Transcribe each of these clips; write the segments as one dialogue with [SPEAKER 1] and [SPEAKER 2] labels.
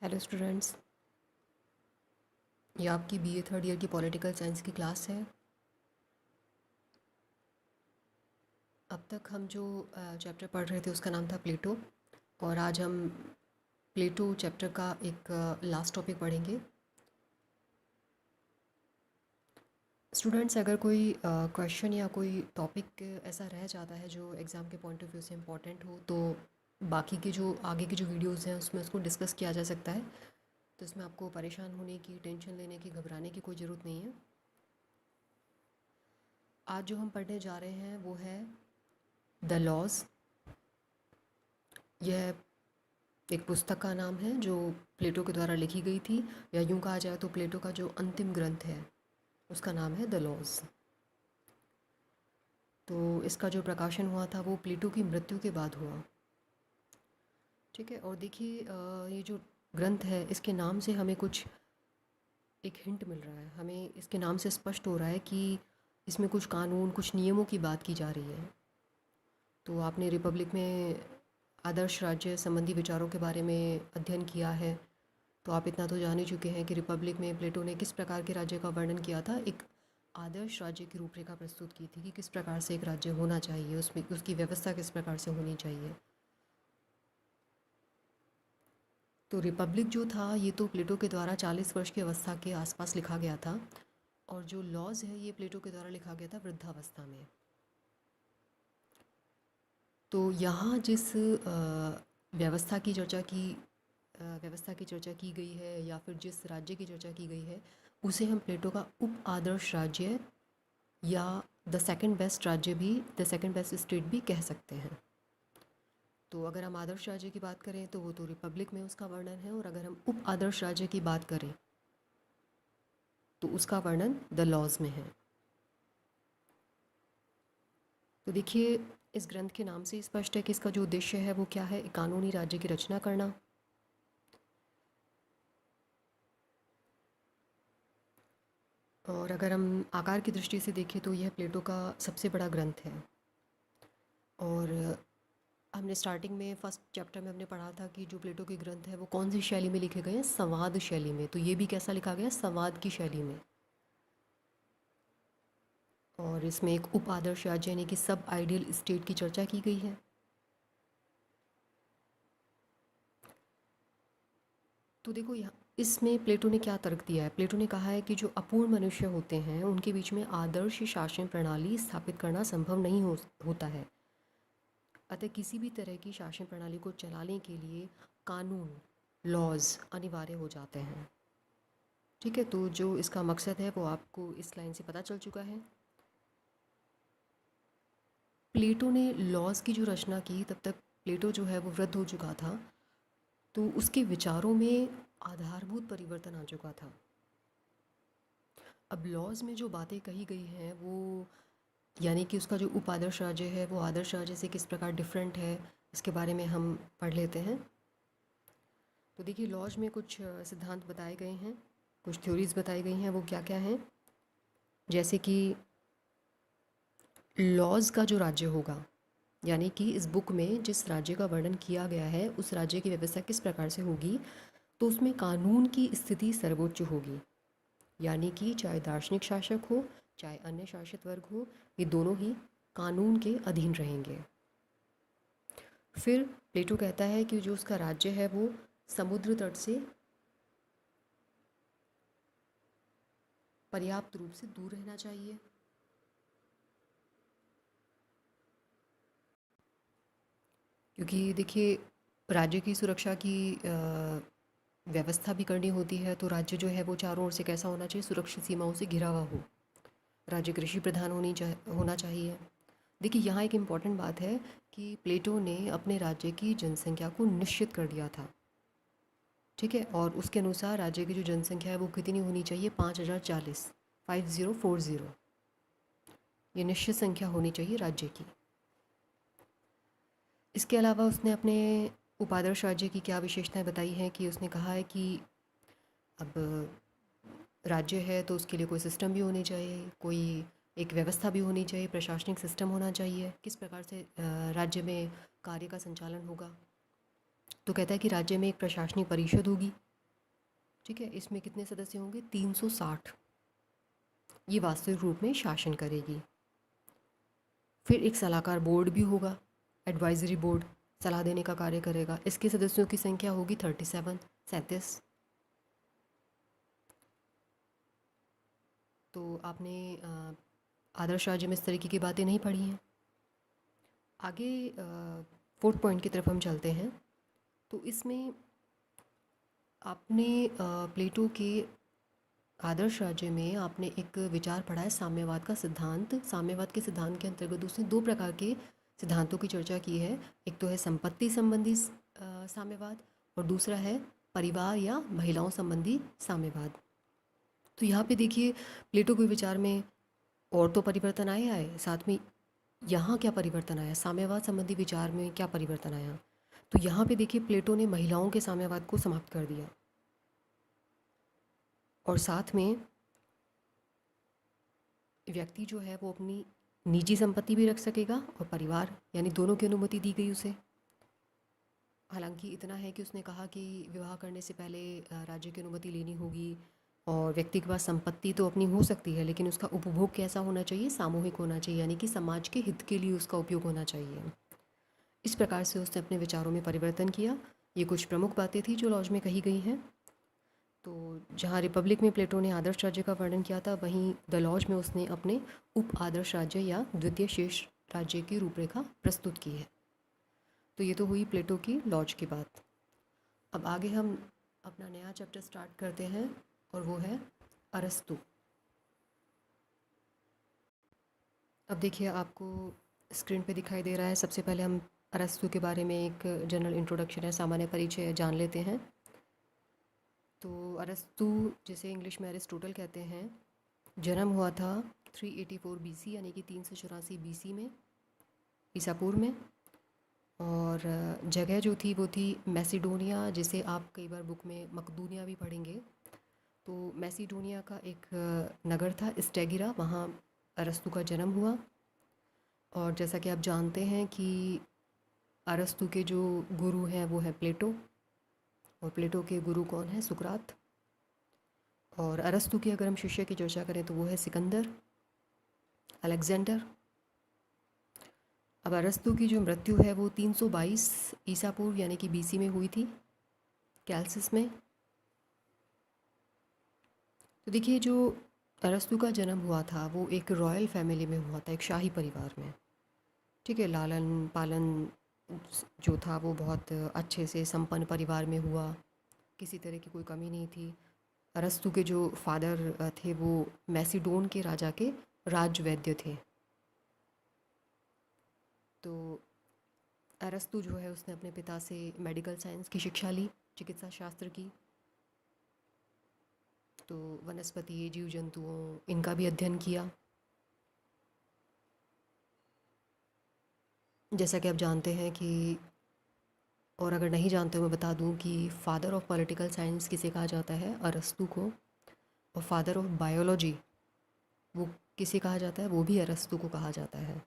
[SPEAKER 1] Hello students, ये आपकी BA third year की पॉलिटिकल साइंस की क्लास है। अब तक हम जो चैप्टर पढ़ रहे थे उसका नाम था प्लेटो, और आज हम प्लेटो चैप्टर का एक लास्ट टॉपिक पढ़ेंगे। स्टूडेंट्स, अगर कोई क्वेश्चन या कोई टॉपिक ऐसा रह जाता है जो एग्ज़ाम के पॉइंट ऑफ व्यू से इम्पॉर्टेंट हो, तो बाकी के जो आगे की जो वीडियोज़ हैं उसमें उसको डिस्कस किया जा सकता है। तो इसमें आपको परेशान होने की, टेंशन लेने की, घबराने की कोई ज़रूरत नहीं है। आज जो हम पढ़ने जा रहे हैं वो है द लॉज। यह एक पुस्तक का नाम है जो प्लेटो के द्वारा लिखी गई थी, या यूं कहा जाए तो प्लेटो का जो अंतिम ग्रंथ है उसका नाम है द लॉज। तो इसका जो प्रकाशन हुआ था वो प्लेटो की मृत्यु के बाद हुआ। ठीक है, और देखिए ये जो ग्रंथ है इसके नाम से हमें कुछ एक हिंट मिल रहा है। हमें इसके नाम से स्पष्ट हो रहा है कि इसमें कुछ कानून, कुछ नियमों की बात की जा रही है। तो आपने रिपब्लिक में आदर्श राज्य संबंधी विचारों के बारे में अध्ययन किया है, तो आप इतना तो जान ही चुके हैं कि रिपब्लिक में प्लेटो ने किस प्रकार के राज्य का वर्णन किया था। एक आदर्श राज्य की रूपरेखा प्रस्तुत की थी कि किस प्रकार से एक राज्य होना चाहिए, उसमें उसकी व्यवस्था किस प्रकार से होनी चाहिए। तो रिपब्लिक जो था ये तो प्लेटो के द्वारा 40 वर्ष की अवस्था के आसपास लिखा गया था, और जो लॉज है ये प्लेटो के द्वारा लिखा गया था वृद्धावस्था में। तो यहाँ जिस व्यवस्था की चर्चा की व्यवस्था की चर्चा की गई है, या फिर जिस राज्य की चर्चा की गई है, उसे हम प्लेटो का उप आदर्श राज्य या द सेकंड बेस्ट राज्य भी, द सेकंड बेस्ट स्टेट भी कह सकते हैं। तो अगर हम आदर्श राज्य की बात करें तो वो तो रिपब्लिक में उसका वर्णन है, और अगर हम उप आदर्श राज्य की बात करें तो उसका वर्णन द लॉज में है। तो देखिए, इस ग्रंथ के नाम से स्पष्ट है कि इसका जो उद्देश्य है वो क्या है, एक कानूनी राज्य की रचना करना। और अगर हम आकार की दृष्टि से देखें तो यह प्लेटो का सबसे बड़ा ग्रंथ है। और हमने स्टार्टिंग में फर्स्ट चैप्टर में हमने पढ़ा था कि जो प्लेटो के ग्रंथ है वो कौन सी शैली में लिखे गए हैं, संवाद शैली में। तो ये भी कैसा लिखा गया है, संवाद की शैली में। और इसमें एक उप आदर्श राज्य यानी कि सब आइडियल स्टेट की चर्चा की गई है। तो देखो यहाँ इसमें प्लेटो ने क्या तर्क दिया है। प्लेटो ने कहा है कि जो अपूर्ण मनुष्य होते हैं उनके बीच में आदर्श शासन प्रणाली स्थापित करना संभव नहीं होता है। अतः किसी भी तरह की शासन प्रणाली को चलाने के लिए कानून, लॉज अनिवार्य हो जाते हैं। ठीक है, तो जो इसका मकसद है वो आपको इस लाइन से पता चल चुका है। प्लेटो ने लॉज की जो रचना की तब तक प्लेटो जो है वो वृद्ध हो चुका था, तो उसके विचारों में आधारभूत परिवर्तन आ चुका था। अब लॉज में जो बातें कही गई हैं वो, यानी कि उसका जो उप आदर्श राज्य है वो आदर्श राज्य से किस प्रकार डिफरेंट है, इसके बारे में हम पढ़ लेते हैं। तो देखिए, लॉज में कुछ सिद्धांत बताए गए हैं, कुछ थ्योरीज बताई गई हैं। वो क्या क्या हैं, जैसे कि लॉज का जो राज्य होगा, यानी कि इस बुक में जिस राज्य का वर्णन किया गया है उस राज्य की व्यवस्था किस प्रकार से होगी, तो उसमें कानून की स्थिति सर्वोच्च होगी। यानी कि चाहे दार्शनिक शासक हो, चाहे अन्य शासित वर्ग हो, ये दोनों ही कानून के अधीन रहेंगे। फिर प्लेटो कहता है कि जो उसका राज्य है वो समुद्र तट से पर्याप्त रूप से दूर रहना चाहिए। क्योंकि देखिए, राज्य की सुरक्षा की व्यवस्था भी करनी होती है, तो राज्य जो है वो चारों ओर से कैसा होना चाहिए, सुरक्षित सीमाओं से घिरा हुआ हो। राज्य कृषि प्रधान होना चाहिए। देखिए, यहाँ एक इम्पॉर्टेंट बात है कि प्लेटो ने अपने राज्य की जनसंख्या को निश्चित कर दिया था। ठीक है, और उसके अनुसार राज्य की जो जनसंख्या है वो कितनी होनी चाहिए, 5040, 5040। ये निश्चित संख्या होनी चाहिए राज्य की। इसके अलावा उसने अपने उपादर्श राज्य की क्या विशेषताएं बताई हैं, कि उसने कहा है कि अब राज्य है तो उसके लिए कोई सिस्टम भी होनी चाहिए, कोई एक व्यवस्था भी होनी चाहिए, प्रशासनिक सिस्टम होना चाहिए, किस प्रकार से राज्य में कार्य का संचालन होगा। तो कहता है कि राज्य में एक प्रशासनिक परिषद होगी, ठीक है, इसमें कितने सदस्य होंगे? 360। ये वास्तविक रूप में शासन करेगी। फिर एक सलाहकार बोर्ड भी होगा, एडवाइजरी बोर्ड सलाह देने का कार्य करेगा। इसके सदस्यों की संख्या होगी 37, 37। तो आपने आदर्श राज्य में इस तरीके की बातें नहीं पढ़ी हैं। आगे फोर्थ पॉइंट की तरफ हम चलते हैं। तो इसमें आपने प्लेटो के आदर्श राज्य में आपने एक विचार पढ़ा है, साम्यवाद का सिद्धांत। साम्यवाद के सिद्धांत के अंतर्गत उसने दो प्रकार के सिद्धांतों की चर्चा की है। एक तो है संपत्ति संबंधी साम्यवाद, और दूसरा है परिवार या महिलाओं संबंधी साम्यवाद। तो यहाँ पे देखिए, प्लेटो के विचार में और तो परिवर्तन आए, साथ में यहाँ क्या परिवर्तन आया, साम्यवाद संबंधी विचार में क्या परिवर्तन आया। तो यहाँ पे देखिए, प्लेटो ने महिलाओं के साम्यवाद को समाप्त कर दिया, और साथ में व्यक्ति जो है वो अपनी निजी संपत्ति भी रख सकेगा और परिवार, यानी दोनों की अनुमति दी गई उसे। हालांकि इतना है कि उसने कहा कि विवाह करने से पहले राज्य की अनुमति लेनी होगी, और व्यक्ति के पास संपत्ति तो अपनी हो सकती है, लेकिन उसका उपभोग कैसा होना चाहिए? सामूहिक होना चाहिए, यानी कि समाज के हित के लिए उसका उपयोग होना चाहिए। इस प्रकार से उसने अपने विचारों में परिवर्तन किया। ये कुछ प्रमुख बातें थी जो लॉज में कही गई हैं। तो जहाँ रिपब्लिक में प्लेटो ने आदर्श राज्य का वर्णन किया था, वहीं द लॉज में उसने अपने उप आदर्श राज्य या द्वितीय शेष राज्य की रूपरेखा प्रस्तुत की है। तो ये तो हुई प्लेटो की लॉज की बात। अब आगे हम अपना नया चैप्टर स्टार्ट करते हैं, और वो है अरस्तु। अब देखिए, आपको स्क्रीन पे दिखाई दे रहा है। सबसे पहले हम अरस्तु के बारे में एक जनरल इंट्रोडक्शन है, सामान्य परिचय जान लेते हैं। तो अरस्तु, जिसे इंग्लिश में अरिस्टोटल कहते हैं, जन्म हुआ था 384 बीसी, यानी कि 384 बीसी में, ईसा पूर्व में। और जगह जो थी वो थी मैसिडोनिया, जिसे आप कई बार बुक में मकदूनिया भी पढ़ेंगे। तो मैसिडोनिया का एक नगर था स्टेगिरा, वहाँ अरस्तु का जन्म हुआ। और जैसा कि आप जानते हैं कि अरस्तु के जो गुरु हैं वो है प्लेटो, और प्लेटो के गुरु कौन है? सुकरात। और अरस्तु की अगर हम शिष्य की चर्चा करें तो वो है सिकंदर, अलेक्जेंडर। अब अरस्तु की जो मृत्यु है वो 322 ईसा पूर्व, यानी कि बीसी में हुई थी, कैल्सिस में। तो देखिए, जो अरस्तु का जन्म हुआ था वो एक रॉयल फैमिली में हुआ था, एक शाही परिवार में। ठीक है, लालन पालन जो था वो बहुत अच्छे से संपन्न परिवार में हुआ, किसी तरह की कोई कमी नहीं थी। अरस्तु के जो फादर थे वो मैसिडोन के राजा के राजवैद्य थे। तो अरस्तु जो है उसने अपने पिता से मेडिकल साइंस की शिक्षा ली, चिकित्सा शास्त्र की। तो वनस्पति, जीव जंतुओं, इनका भी अध्ययन किया। जैसा कि आप जानते हैं कि, और अगर नहीं जानते हो मैं बता दूं कि फादर ऑफ पॉलिटिकल साइंस किसे कहा जाता है? अरस्तु को। और फादर ऑफ बायोलॉजी वो किसे कहा जाता है? वो भी अरस्तु को कहा जाता है।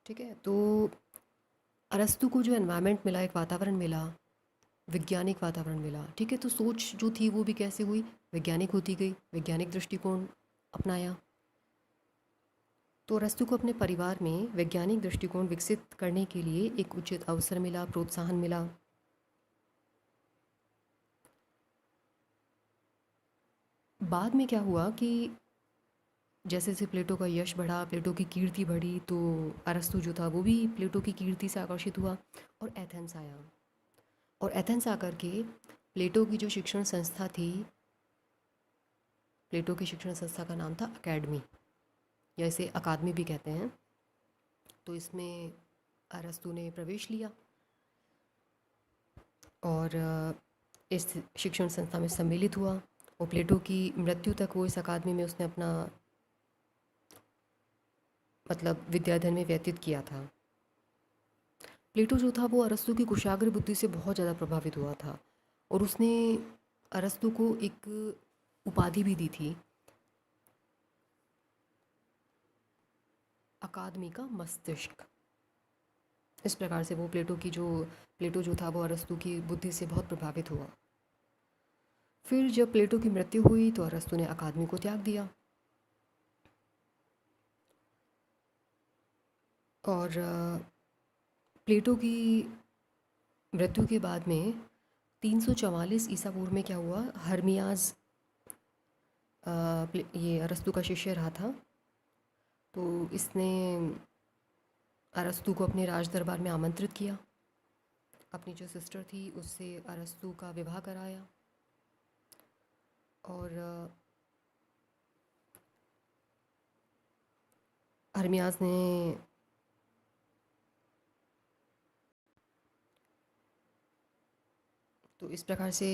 [SPEAKER 1] ठीक है, तो अरस्तु को जो एनवायरनमेंट मिला, एक वातावरण मिला, वैज्ञानिक वातावरण मिला। ठीक है, तो सोच जो थी वो भी कैसे हुई? वैज्ञानिक होती गई, वैज्ञानिक दृष्टिकोण अपनाया। तो अरस्तु को अपने परिवार में वैज्ञानिक दृष्टिकोण विकसित करने के लिए एक उचित अवसर मिला, प्रोत्साहन मिला। बाद में क्या हुआ कि जैसे जैसे प्लेटो का यश बढ़ा, प्लेटो की कीर्ति बढ़ी, तो अरस्तु जो था वो भी प्लेटो की कीर्ति से आकर्षित हुआ और एथेंस आया। और एथेंस आकर के प्लेटो की जो शिक्षण संस्था थी, प्लेटो की शिक्षण संस्था का नाम था अकेडमी, या इसे अकादमी भी कहते हैं। तो इसमें अरस्तु ने प्रवेश लिया और इस शिक्षण संस्था में सम्मिलित हुआ, और प्लेटो की मृत्यु तक वो इस अकादमी में उसने अपना मतलब विद्याधन में व्यतीत किया था। प्लेटो जो था वो अरस्तु की कुशाग्र बुद्धि से बहुत ज़्यादा प्रभावित हुआ था, और उसने अरस्तु को एक उपाधि भी दी थी, अकादमी का मस्तिष्क। इस प्रकार से वो प्लेटो जो था वो अरस्तु की बुद्धि से बहुत प्रभावित हुआ। फिर जब प्लेटो की मृत्यु हुई तो अरस्तु ने अकादमी को त्याग दिया और प्लेटो की मृत्यु के बाद में 344 ईसा पूर्व में क्या हुआ, हर्मियाज ये अरस्तु का शिष्य रहा था, तो इसने अरस्तु को अपने राज दरबार में आमंत्रित किया। अपनी जो सिस्टर थी उससे अरस्तु का विवाह कराया और हर्मियाज ने तो इस प्रकार से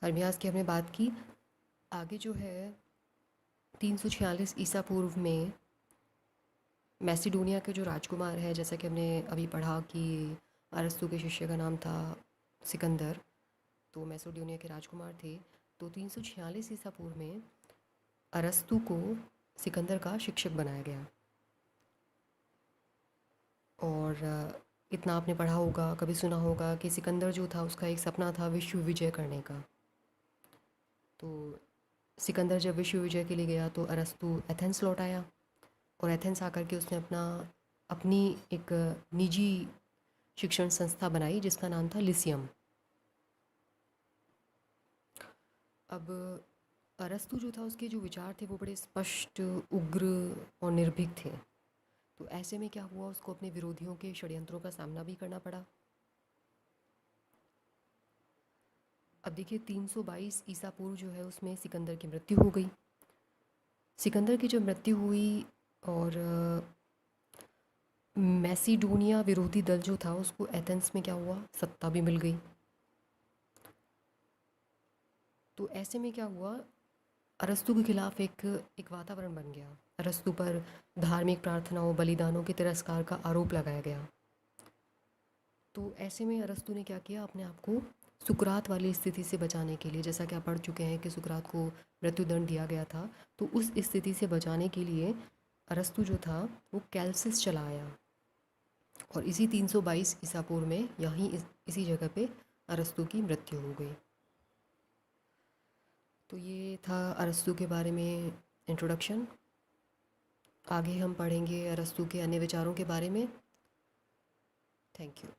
[SPEAKER 1] हर्मियाज की हमने बात की। आगे जो है 346 ईसा पूर्व में मैसिडोनिया के जो राजकुमार है, जैसा कि हमने अभी पढ़ा कि अरस्तु के शिष्य का नाम था सिकंदर, तो मैसिडोनिया के राजकुमार थे। तो 346 ईसा पूर्व में अरस्तु को सिकंदर का शिक्षक बनाया गया। और इतना आपने पढ़ा होगा, कभी सुना होगा कि सिकंदर जो था उसका एक सपना था विश्व विजय करने का। तो सिकंदर जब विश्व विजय के लिए गया तो अरस्तु एथेंस लौट आया और एथेंस आकर के उसने अपनी एक निजी शिक्षण संस्था बनाई जिसका नाम था लिसियम। अब अरस्तु जो था उसके जो विचार थे वो बड़े स्पष्ट, उग्र और निर्भीक थे। तो ऐसे में क्या हुआ, उसको अपने विरोधियों के षड्यंत्रों का सामना भी करना पड़ा। अब देखिए 322 ईसा पूर्व जो है उसमें सिकंदर की मृत्यु हो गई। सिकंदर की जब मृत्यु हुई और मैसिडोनिया विरोधी दल जो था उसको एथेंस में क्या हुआ, सत्ता भी मिल गई। तो ऐसे में क्या हुआ, अरस्तु के खिलाफ एक वातावरण बन गया। अरस्तु पर धार्मिक प्रार्थनाओं, बलिदानों के तिरस्कार का आरोप लगाया गया। तो ऐसे में अरस्तु ने क्या किया, अपने आप को सुकरात वाली स्थिति से बचाने के लिए, जैसा कि आप पढ़ चुके हैं कि सुकरात को मृत्युदंड दिया गया था, तो उस स्थिति से बचाने के लिए अरस्तु जो था वो कैल्सिस चला आया। और इसी 322 ईसा पूर्व में इसी जगह पे अरस्तु की मृत्यु हो गई। तो ये था अरस्तु के बारे में इंट्रोडक्शन। आगे हम पढ़ेंगे अरस्तु के अन्य विचारों के बारे में। Thank you.